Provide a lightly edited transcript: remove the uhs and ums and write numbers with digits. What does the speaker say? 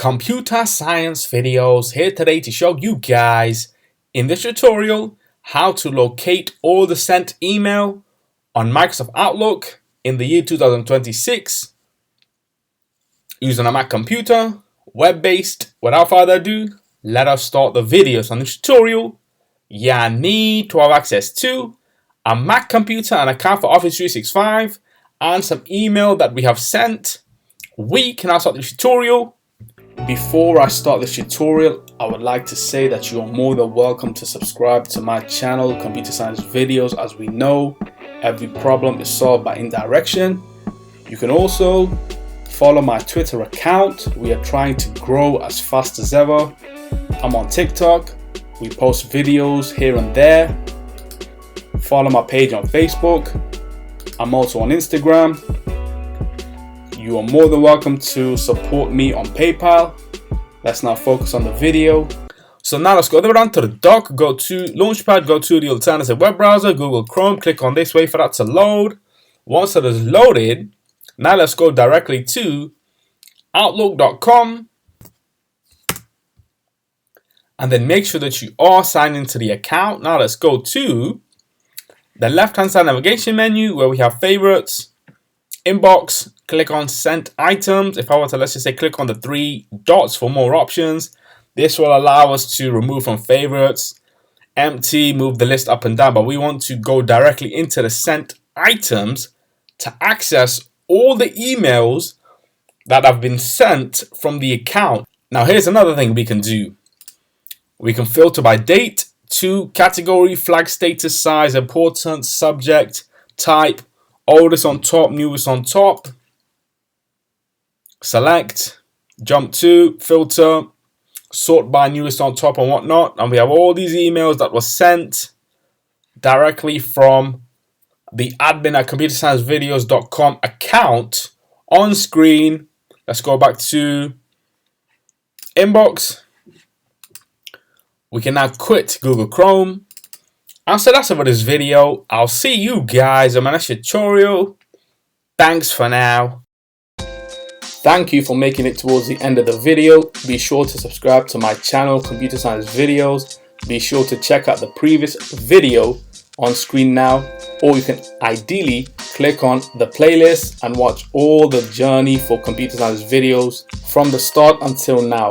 Computer Science Videos here today to show you guys in this tutorial how to locate all the sent email on Microsoft Outlook in the year 2026 using a Mac computer, web-based. Without further ado, let us start the videos on this tutorial. You need to have access to a Mac computer, an account for Office 365, and some email that we have sent. We can now start the tutorial. Before I start this tutorial, I would like to say that you are more than welcome to subscribe to my channel, Computer Science Videos. As we know, every problem is solved by indirection. You can also follow my Twitter account. We are trying to grow as fast as ever. I'm on TikTok. We post videos here and there. Follow my page on Facebook. I'm also on Instagram. You are more than welcome to support me on PayPal. Let's now focus on the video. So now let's go down to the dock, go to Launchpad, go to the alternative web browser, Google Chrome, click on this, wait for that to load. Once it is loaded, now let's go directly to Outlook.com and then make sure that you are signed into the account. Now let's go to the left-hand side navigation menu where we have favorites, inbox, click on sent items. If I were to, let's just say, click on the three dots for more options, this will allow us to remove from favorites, empty, move the list up and down, but we want to go directly into the sent items to access all the emails that have been sent from the account. Now here's another thing we can do. We can filter by date, to category, flag status, size, importance, subject, type, oldest on top, newest on top, select, jump to, filter, sort by newest on top and whatnot. And we have all these emails that were sent directly from the admin at ComputerScienceVideos.com account on screen. Let's go back to inbox. We can now quit Google Chrome. And so that's it for this video. I'll see you guys in my next tutorial. Thanks for now. Thank you for making it towards the end of the video. Be sure to subscribe to my channel, Computer Science Videos. Be sure to check out the previous video on screen now, or you can ideally click on the playlist and watch all the journey for Computer Science Videos from the start until now.